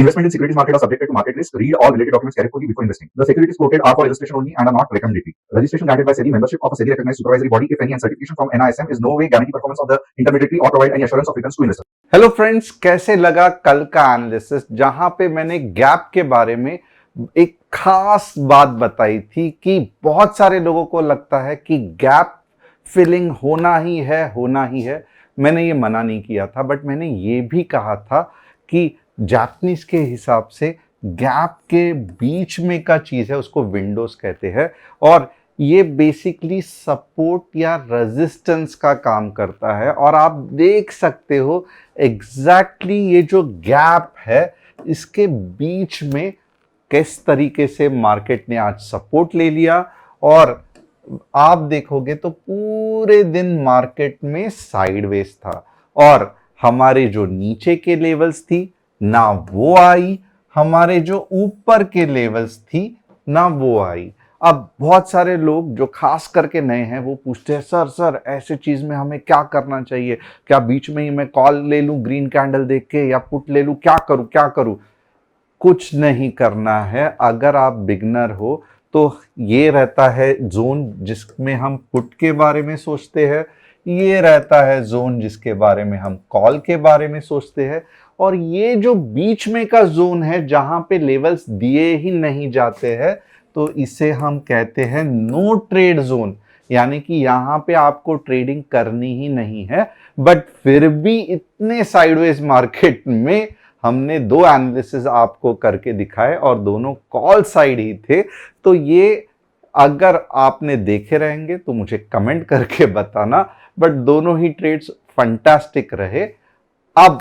Investment in securities market are subjected to market risk. Read all related documents carefully before investing. The securities quoted are for illustration only and are not recommendatory. Registration granted by SEBI. Membership of a SEBI recognized supervisory body, if any, and certification from NISM is no way guarantee performance of the intermediary or provide any assurance of returns to investors. Hello friends, कैसे लगा कल का analysis, जहां पे मैंने gap के बारे में एक खास बात बताई थी कि बहुत सारे लोगों को लगता है कि गैप फिलिंग होना ही है। मैंने ये मना नहीं किया था, बट मैंने ये भी कहा था कि जापानीज के हिसाब से गैप के बीच में का चीज है, उसको विंडोज कहते हैं, और ये बेसिकली सपोर्ट या रेजिस्टेंस का काम करता है। और आप देख सकते हो एग्जैक्टली ये जो गैप है इसके बीच में किस तरीके से मार्केट ने आज सपोर्ट ले लिया, और आप देखोगे तो पूरे दिन मार्केट में साइडवेज था, और हमारे जो नीचे के लेवल्स थी ना वो आई, हमारे जो ऊपर के लेवल्स थी ना वो आई। अब बहुत सारे लोग जो खास करके नए हैं वो पूछते हैं, सर ऐसे चीज में हमें क्या करना चाहिए, क्या बीच में ही मैं कॉल ले लूं ग्रीन कैंडल देख के, या पुट ले लूं, क्या करूं? कुछ नहीं करना है। अगर आप बिगनर हो तो ये रहता है जोन जिसमें हम पुट के बारे में सोचते हैं, ये रहता है जोन जिसके बारे में हम कॉल के बारे में सोचते हैं, और ये जो बीच में का जोन है जहां पे लेवल्स दिए ही नहीं जाते हैं, तो इसे हम कहते हैं नो ट्रेड जोन। यानी कि यहां पे आपको ट्रेडिंग करनी ही नहीं है, बट फिर भी इतने साइडवेज मार्केट में हमने दो एनालिसिस आपको करके दिखाए और दोनों कॉल साइड ही थे। तो ये अगर आपने देखे रहेंगे तो मुझे कमेंट करके बताना, बट दोनों ही ट्रेड्स फंटास्टिक रहे। अब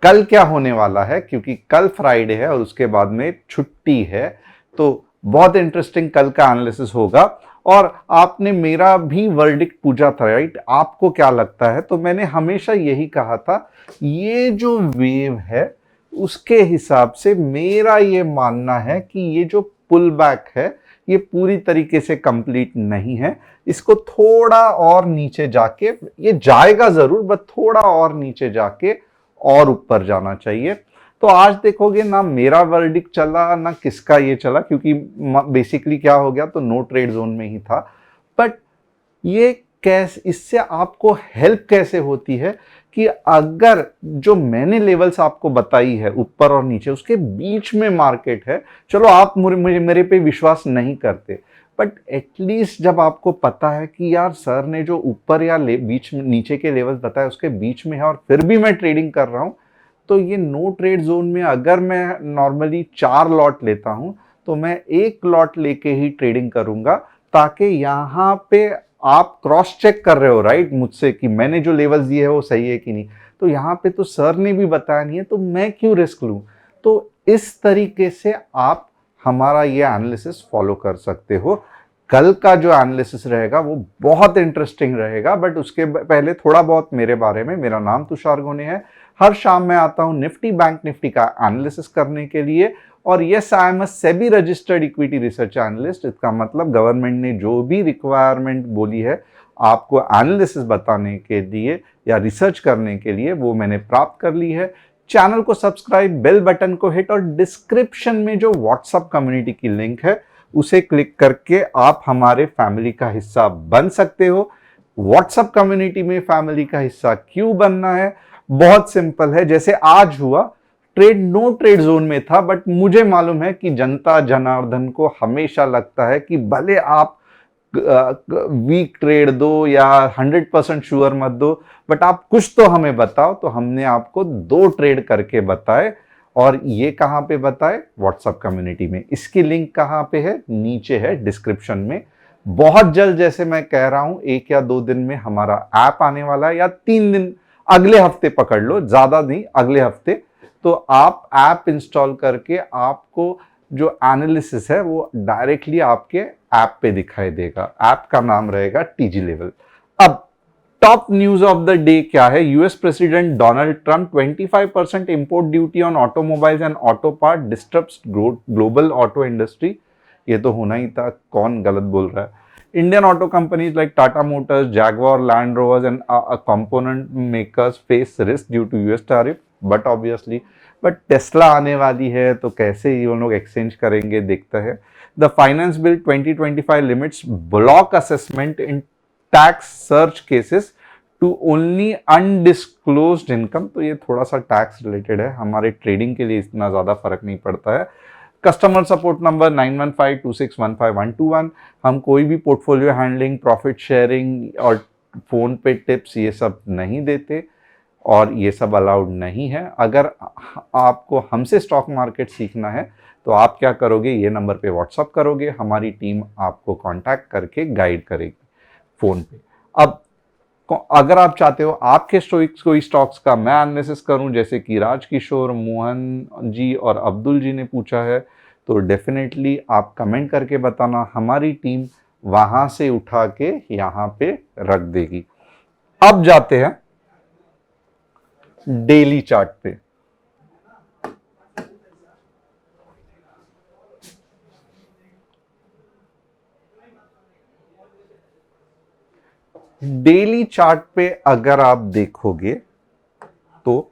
कल क्या होने वाला है, क्योंकि कल फ्राइडे है और उसके बाद में छुट्टी है, तो बहुत इंटरेस्टिंग कल का एनालिसिस होगा। और आपने मेरा भी वर्डिक्ट पूछा था, राइट, आपको क्या लगता है? तो मैंने हमेशा यही कहा था, ये जो वेव है उसके हिसाब से मेरा ये मानना है कि ये जो पुल बैक है ये पूरी तरीके से कंप्लीट नहीं है। इसको थोड़ा और नीचे जाके, ये जाएगा जरूर बट थोड़ा और नीचे जाके और ऊपर जाना चाहिए। तो आज देखोगे ना मेरा वर्डिक्ट चला ना किसका ये चला, क्योंकि बेसिकली क्या हो गया, तो नो ट्रेड जोन में ही था। बट ये कैसे, इससे आपको हेल्प कैसे होती है कि अगर जो मैंने लेवल्स आपको बताई है ऊपर और नीचे, उसके बीच में मार्केट है, चलो आप मेरे पे विश्वास नहीं करते, बट एटलीस्ट जब आपको पता है कि यार सर ने जो ऊपर या बीच में नीचे के लेवल्स बताए उसके बीच में है और फिर भी मैं ट्रेडिंग कर रहा हूं, तो ये नो ट्रेड जोन में अगर मैं नॉर्मली 4 लॉट लेता हूं तो मैं 1 लॉट लेके ही ट्रेडिंग करूंगा, ताकि यहां पे आप क्रॉस चेक कर रहे हो, राइट, मुझसे कि मैंने जो लेवल्स दिए है वो सही है कि नहीं। तो यहां पे तो सर ने भी बताया नहीं है, तो मैं क्यों रिस्क लूं? तो इस तरीके से आप हमारा ये एनालिसिस फॉलो कर सकते हो। कल का जो एनालिसिस रहेगा वो बहुत इंटरेस्टिंग रहेगा, बट उसके पहले थोड़ा बहुत मेरे बारे में। मेरा नाम तुषार गोने है। हर शाम मैं आता हूं निफ्टी बैंक निफ्टी का एनालिसिस करने के लिए, और yes I am a SEBI registered equity research analyst. इसका मतलब गवर्नमेंट ने जो भी रिक्वायरमेंट बोली है आपको एनालिसिस बताने के लिए या रिसर्च करने के लिए, वो मैंने प्राप्त कर ली है। चैनल को सब्सक्राइब, बेल बटन को हिट, और डिस्क्रिप्शन में जो व्हाट्सएप कम्युनिटी की लिंक है उसे क्लिक करके आप हमारे फैमिली का हिस्सा बन सकते हो। व्हाट्सएप कम्युनिटी में फैमिली का हिस्सा क्यों बनना है? बहुत सिंपल है। जैसे आज हुआ, ट्रेड नो ट्रेड जोन में था, बट मुझे मालूम है कि जनता जनार्दन को हमेशा लगता है कि भले आप वीक ट्रेड दो या 100% श्योर मत दो, बट आप कुछ तो हमें बताओ। तो हमने आपको 2 ट्रेड करके बताए, और ये कहां पे बताए? व्हाट्सएप कम्युनिटी में। इसकी लिंक कहां पे है? नीचे है डिस्क्रिप्शन में। बहुत जल्द, जैसे मैं कह रहा हूं, 1 या 2 दिन में हमारा ऐप आने वाला है, या 3 दिन, अगले हफ्ते पकड़ लो, ज्यादा नहीं, अगले हफ्ते। तो आप ऐप इंस्टॉल करके आपको जो एनालिसिस है वो डायरेक्टली आपके ऐप पे दिखाई देगा। ऐप का नाम रहेगा टीजी लेवल। अब top news of the day क्या है? US president Donald Trump 25% import duty on automobiles and auto part disturbs global auto industry. ये तो होना ही था, कौन गलत बोल रहा है? Indian auto companies like Tata Motors, Jaguar, Land Rovers and component makers face risk due to US tariff, but obviously, but Tesla आने वाली है तो कैसे ये लोग एक्सचेंज करेंगे देखते हैं। The finance bill 2025 limits block assessment in tax search cases to only undisclosed income. तो ये थोड़ा सा टैक्स रिलेटेड है, हमारे ट्रेडिंग के लिए इतना ज्यादा फर्क नहीं पड़ता है। Customer support number 9152615121। हम कोई भी पोर्टफोलियो हैंडलिंग, प्रॉफिट शेयरिंग और फोन पे टिप्स ये सब नहीं देते और ये सब अलाउड नहीं है। अगर आपको हमसे स्टॉक मार्केट सीखना है तो आप क्या करोगे, ये नंबर पे व्हाट्सअप करोगे, हमारी टीम आपको कांटेक्ट करके गाइड करेगी फोन पे। अब अगर आप चाहते हो आपके कोई स्टॉक्स का मैं एनालिसिस करूं, जैसे कि राजकिशोर, मोहन जी और अब्दुल जी ने पूछा है, तो डेफिनेटली आप कमेंट करके बताना, हमारी टीम वहां से उठा के यहां पे रख देगी। अब जाते हैं डेली चार्ट पे। डेली चार्ट पे अगर आप देखोगे तो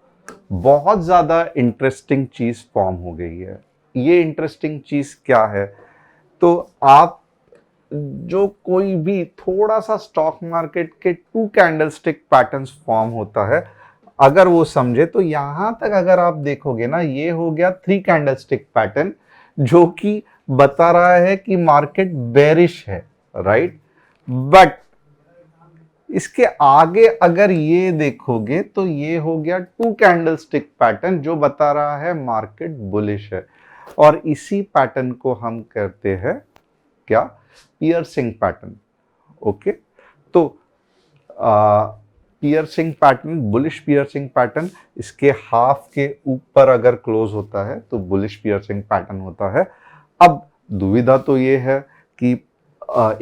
बहुत ज्यादा इंटरेस्टिंग चीज फॉर्म हो गई है। ये इंटरेस्टिंग चीज क्या है, तो आप जो कोई भी थोड़ा सा स्टॉक मार्केट के 2 कैंडलस्टिक पैटर्न्स फॉर्म होता है, अगर वो समझे तो यहां तक अगर आप देखोगे ना, ये हो गया 3 कैंडलस्टिक पैटर्न जो कि बता रहा है कि मार्केट बेरिश है, राइट। बट इसके आगे अगर ये देखोगे तो ये हो गया 2 कैंडलस्टिक पैटर्न जो बता रहा है मार्केट बुलिश है। और इसी पैटर्न को हम कहते हैं क्या, पियर्सिंग पैटर्न। ओके, तो piercing pattern, bullish piercing pattern, इसके हाफ के ऊपर अगर क्लोज होता है तो बुलिश पियर्सिंग पैटर्न होता है। अब दुविधा तो ये है कि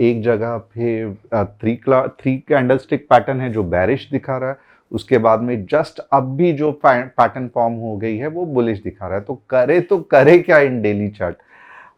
एक जगह पे 3 कैंडलस्टिक पैटर्न है जो बेरिश दिखा रहा है, उसके बाद में जस्ट अब भी जो पैटर्न फॉर्म हो गई है वो बुलिश दिखा रहा है। तो करे क्या इन डेली चार्ट।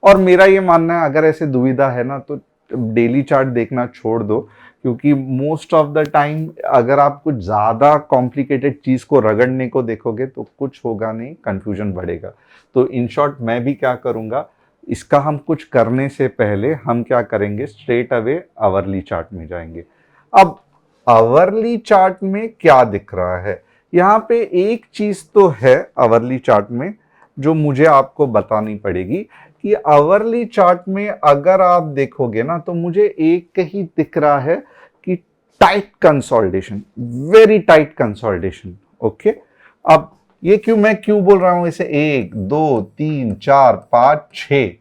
और मेरा ये मानना है अगर ऐसे दुविधा है ना तो डेली चार्ट देखना छोड़ दो, क्योंकि मोस्ट ऑफ द टाइम अगर आप कुछ ज्यादा कॉम्प्लिकेटेड चीज को रगड़ने को देखोगे तो कुछ होगा नहीं, कंफ्यूजन बढ़ेगा। तो इन शॉर्ट मैं भी क्या करूंगा, इसका हम कुछ करने से पहले हम क्या करेंगे, स्ट्रेट अवे आवरली चार्ट में जाएंगे। अब आवरली चार्ट में क्या दिख रहा है, यहाँ पे एक चीज तो है आवरली चार्ट में जो मुझे आपको बतानी पड़ेगी कि आवरली चार्ट में अगर आप देखोगे ना तो मुझे एक ही दिख रहा है कि tight consolidation, very tight consolidation. Okay, अब ये मैं क्यों बोल रहा हूं इसे, 1 2 3 4 5 6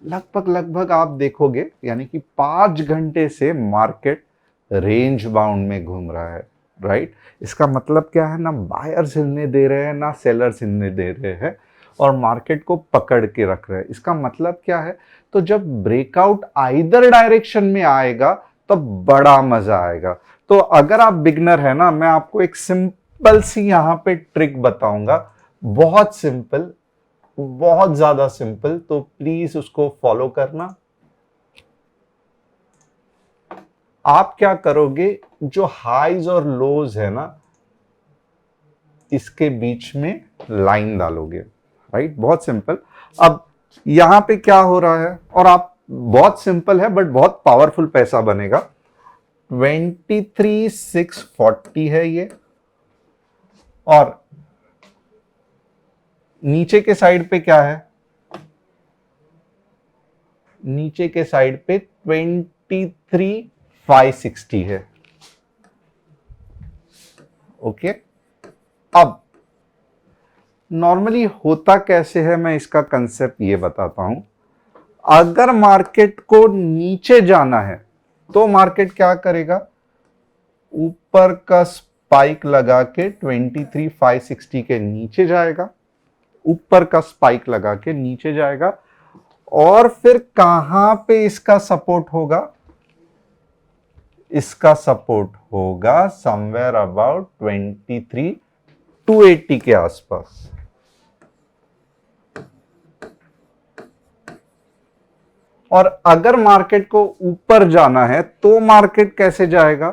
लगभग आप देखोगे यानी कि 5 घंटे से मार्केट रेंज बाउंड में घूम रहा है, राइट। इसका मतलब क्या है, ना बायर्स हिलने दे रहे हैं ना सेलर्स हिलने दे रहे हैं और मार्केट को पकड़ के रख रहे हैं। इसका मतलब क्या है, तो जब ब्रेकआउट आइदर डायरेक्शन में आएगा तो बड़ा मजा आएगा। तो अगर आप बिगनर है ना, मैं आपको एक सिंपल सी यहां पे ट्रिक बताऊंगा, बहुत सिंपल, बहुत ज्यादा सिंपल, तो प्लीज उसको फॉलो करना। आप क्या करोगे, जो हाइज और लोज है ना इसके बीच में लाइन डालोगे, राइट, बहुत सिंपल। अब यहां पे क्या हो रहा है, और आप बहुत सिंपल है बट बहुत पावरफुल पैसा बनेगा। 23,640 है ये, और नीचे के साइड पे क्या है, नीचे के साइड पे 23,560 है। ओके, अब नॉर्मली होता कैसे है, मैं इसका कंसेप्ट ये बताता हूं। अगर मार्केट को नीचे जाना है तो मार्केट क्या करेगा, ऊपर का स्पाइक लगा के 23,560 के नीचे जाएगा, ऊपर का स्पाइक लगा के नीचे जाएगा, और फिर कहां पे इसका सपोर्ट होगा, इसका सपोर्ट होगा समवेयर अबाउट 23,280 के आसपास। और अगर मार्केट को ऊपर जाना है तो मार्केट कैसे जाएगा,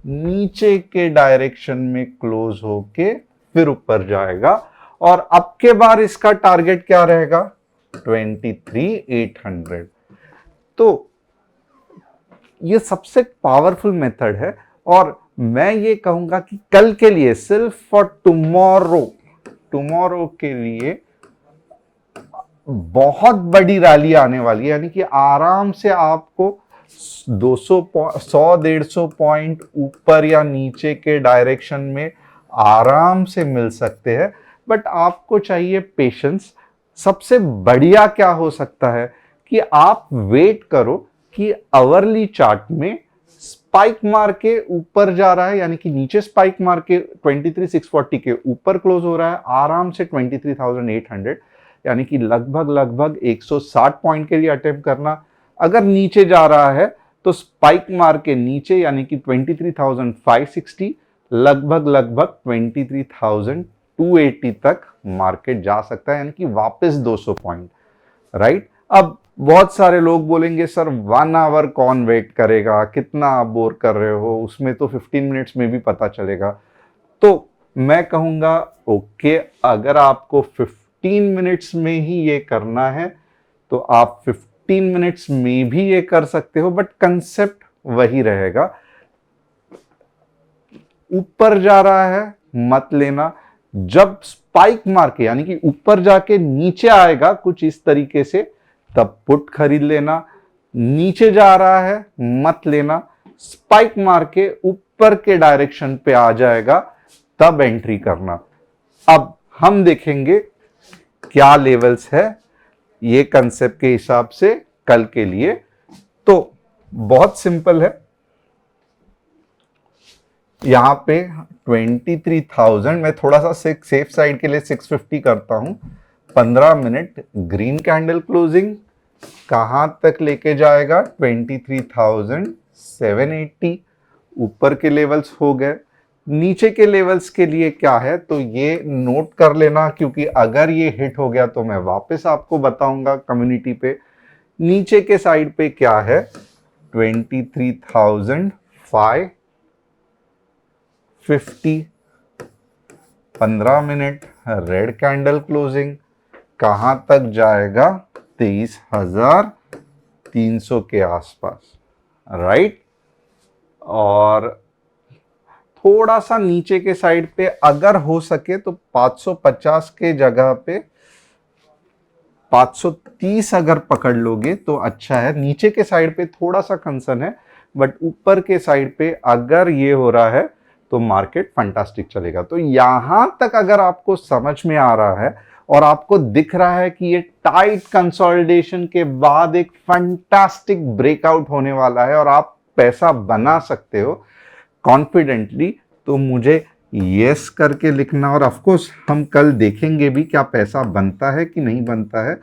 नीचे के डायरेक्शन में क्लोज होके फिर ऊपर जाएगा, और अब के बार इसका टारगेट क्या रहेगा? 23,800। तो ये सबसे पावरफुल मेथड है, और मैं ये कहूंगा कि कल के लिए, सिर्फ फॉर टुमारो के लिए बहुत बड़ी रैली आने वाली है, यानी कि आराम से आपको 100-150 पॉइंट ऊपर या नीचे के डायरेक्शन में आराम से मिल सकते हैं, बट आपको चाहिए पेशेंस। सबसे बढ़िया क्या हो सकता है कि आप वेट करो कि आवरली चार्ट में स्पाइक मार के ऊपर जा रहा है, यानी कि नीचे स्पाइक मार के 23,640 के ऊपर क्लोज हो रहा है, आराम से 23,800, यानी कि लगभग 160 पॉइंट के लिए अटेम्प्ट करना। अगर नीचे जा रहा है तो स्पाइक मार के नीचे, यानी कि 23,560, लगभग 23,280 तक मार्केट जा सकता है, यानी कि वापस 200 पॉइंट, राइट। अब बहुत सारे लोग बोलेंगे सर 1 आवर कौन वेट करेगा, कितना आप बोर कर रहे हो, उसमें तो 15 मिनट्स में भी पता चलेगा। तो मैं कहूंगा ओके, अगर आपको 15 मिनट्स में ही ये करना है तो आप 15 मिनट्स में भी ये कर सकते हो, बट कंसेप्ट वही रहेगा। ऊपर जा रहा है मत लेना, जब स्पाइक मार के, यानी कि ऊपर जाके नीचे आएगा कुछ इस तरीके से, तब पुट खरीद लेना। नीचे जा रहा है मत लेना, स्पाइक मार के ऊपर के डायरेक्शन पे आ जाएगा तब एंट्री करना। अब हम देखेंगे क्या लेवल्स है ये कंसेप्ट के हिसाब से कल के लिए। तो बहुत सिंपल है, यहां पे 23,000, मैं थोड़ा सा सेफ साइड के लिए 650 करता हूं। 15 मिनट ग्रीन कैंडल क्लोजिंग कहां तक लेके जाएगा? 23,780 ऊपर के लेवल्स हो गए। नीचे के लेवल्स के लिए क्या है तो ये नोट कर लेना, क्योंकि अगर ये हिट हो गया तो मैं वापस आपको बताऊंगा कम्युनिटी पे। नीचे के साइड पे क्या है? 23,550। 15 मिनट रेड कैंडल क्लोजिंग कहां तक जाएगा? 23,300 के आसपास, राइट। और थोड़ा सा नीचे के साइड पे अगर हो सके तो 550 के जगह पे 530 अगर पकड़ लोगे तो अच्छा है। नीचे के साइड पे थोड़ा सा कंसर्न है, बट ऊपर के साइड पे अगर ये हो रहा है तो मार्केट फंटास्टिक चलेगा। तो यहां तक अगर आपको समझ में आ रहा है और आपको दिख रहा है कि ये टाइट कंसोलिडेशन के बाद एक फंटास्टिक ब्रेकआउट होने वाला है और आप पैसा बना सकते हो कॉन्फिडेंटली, तो मुझे यस करके लिखना। और ऑफकोर्स हम कल देखेंगे भी क्या पैसा बनता है कि नहीं बनता है,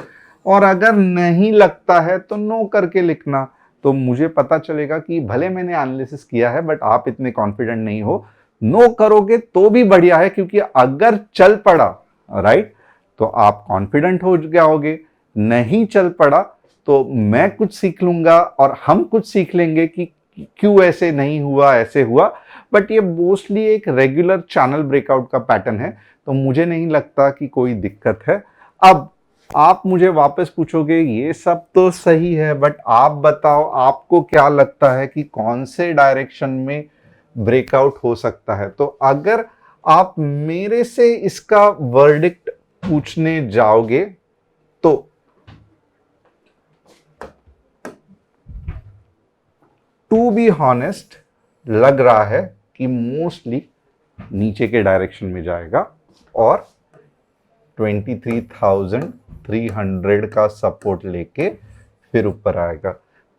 और अगर नहीं लगता है तो नो करके लिखना। तो मुझे पता चलेगा कि भले मैंने एनालिसिस किया है बट आप इतने कॉन्फिडेंट नहीं हो। नो करोगे तो भी बढ़िया है, क्योंकि अगर चल पड़ा, राइट, तो आप कॉन्फिडेंट हो जाओगे। नहीं चल पड़ा तो मैं कुछ सीख लूंगा और हम कुछ सीख लेंगे कि क्यों ऐसे नहीं हुआ, ऐसे हुआ। बट ये मोस्टली एक रेगुलर चैनल ब्रेकआउट का पैटर्न है, तो मुझे नहीं लगता कि कोई दिक्कत है। अब आप मुझे वापस पूछोगे ये सब तो सही है, बट आप बताओ आपको क्या लगता है कि कौन से डायरेक्शन में ब्रेकआउट हो सकता है। तो अगर आप मेरे से इसका वर्डिक्ट पूछने जाओगे तो टू बी हॉनेस्ट लग रहा है कि मोस्टली नीचे के डायरेक्शन में जाएगा और 23,300 का सपोर्ट लेके फिर ऊपर आएगा।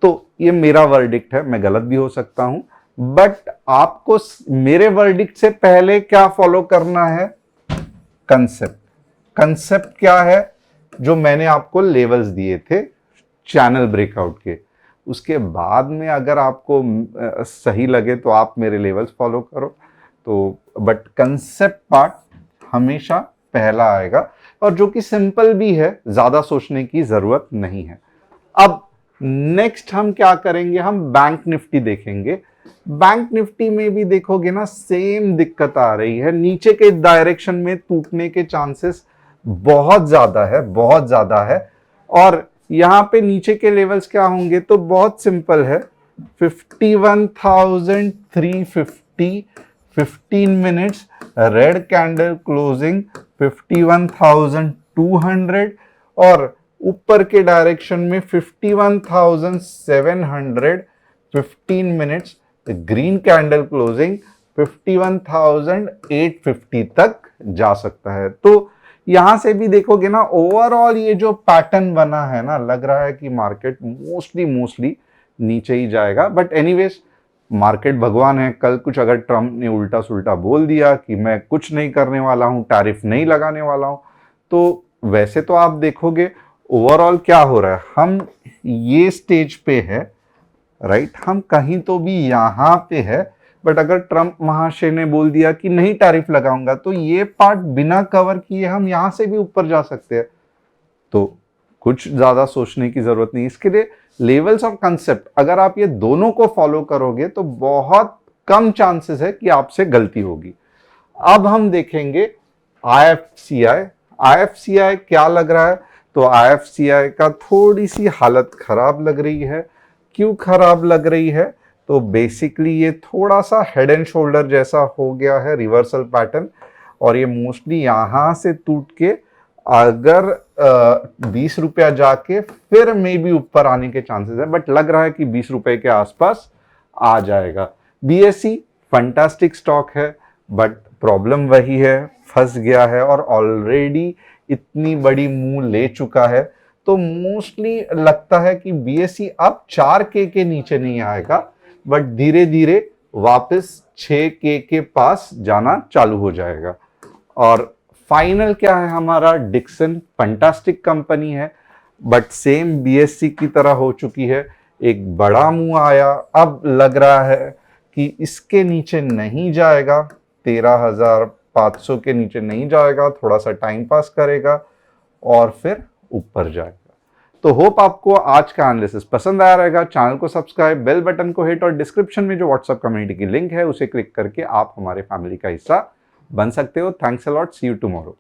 तो ये मेरा वर्डिक्ट है, मैं गलत भी हो सकता हूं, बट आपको मेरे वर्डिक्ट से पहले क्या फॉलो करना है? कंसेप्ट। कंसेप्ट क्या है? जो मैंने आपको लेवल्स दिए थे चैनल ब्रेकआउट के, उसके बाद में अगर आपको सही लगे तो आप मेरे लेवल्स फॉलो करो। तो बट कंसेप्ट पार्ट हमेशा पहला आएगा, और जो कि सिंपल भी है, ज्यादा सोचने की जरूरत नहीं है। अब नेक्स्ट हम क्या करेंगे? हम बैंक निफ्टी देखेंगे। बैंक निफ्टी में भी देखोगे ना सेम दिक्कत आ रही है, नीचे के डायरेक्शन में टूटने के चांसेस बहुत ज्यादा है, बहुत ज्यादा है। और यहाँ पे नीचे के लेवल्स क्या होंगे, तो बहुत सिंपल है, 51,350 15 मिनट्स, रेड कैंडल क्लोजिंग 51,200 और ऊपर के डायरेक्शन में 51,700 15 मिनट्स, ग्रीन कैंडल क्लोजिंग 51,850 तक जा सकता है। तो यहां से भी देखोगे ना ओवरऑल ये जो पैटर्न बना है ना, लग रहा है कि मार्केट मोस्टली नीचे ही जाएगा। बट एनीवेज मार्केट भगवान है, कल कुछ अगर ट्रम्प ने उल्टा सुल्टा बोल दिया कि मैं कुछ नहीं करने वाला हूं, टैरिफ नहीं लगाने वाला हूं, तो वैसे तो आप देखोगे ओवरऑल क्या हो रहा है, हम ये स्टेज पे है, राइट, हम कहीं तो भी यहां पे है। बट अगर ट्रम्प महाशय ने बोल दिया कि नहीं टैरिफ लगाऊंगा, तो ये पार्ट बिना कवर किए हम यहां से भी ऊपर जा सकते हैं। तो कुछ ज्यादा सोचने की जरूरत नहीं, इसके लिए लेवल्स और कंसेप्ट अगर आप ये दोनों को फॉलो करोगे तो बहुत कम चांसेस है कि आपसे गलती होगी। अब हम देखेंगे आईएफसीआई। आईएफसीआई क्या लग रहा है, तो आईएफसीआई का थोड़ी सी हालत खराब लग रही है। क्यों खराब लग रही है, तो बेसिकली ये थोड़ा सा हेड एंड शोल्डर जैसा हो गया है, रिवर्सल पैटर्न, और ये मोस्टली यहां से टूट के अगर 20 रुपया जाके फिर मे भी ऊपर आने के चांसेस है, बट लग रहा है कि 20 रुपए के आसपास आ जाएगा। बीएसई फंटास्टिक स्टॉक है, बट प्रॉब्लम वही है, फंस गया है और ऑलरेडी इतनी बड़ी मुंह ले चुका है। तो मोस्टली लगता है कि बीएसई अब 4K के नीचे नहीं आएगा, बट धीरे धीरे वापस 6K के पास जाना चालू हो जाएगा। और फाइनल क्या है हमारा, डिक्सन फंटास्टिक कंपनी है, बट सेम बीएससी की तरह हो चुकी है, एक बड़ा मुंह आया, अब लग रहा है कि इसके नीचे नहीं जाएगा, 13,500 के नीचे नहीं जाएगा, थोड़ा सा टाइम पास करेगा और फिर ऊपर जाएगा। तो होप आपको आज का एनालिसिस पसंद आया रहेगा। चैनल को सब्सक्राइब, बेल बटन को हिट और डिस्क्रिप्शन में जो व्हाट्सएप कम्युनिटी की लिंक है उसे क्लिक करके आप हमारे फैमिली का हिस्सा बन सकते हो। Thanks a lot, see you tomorrow.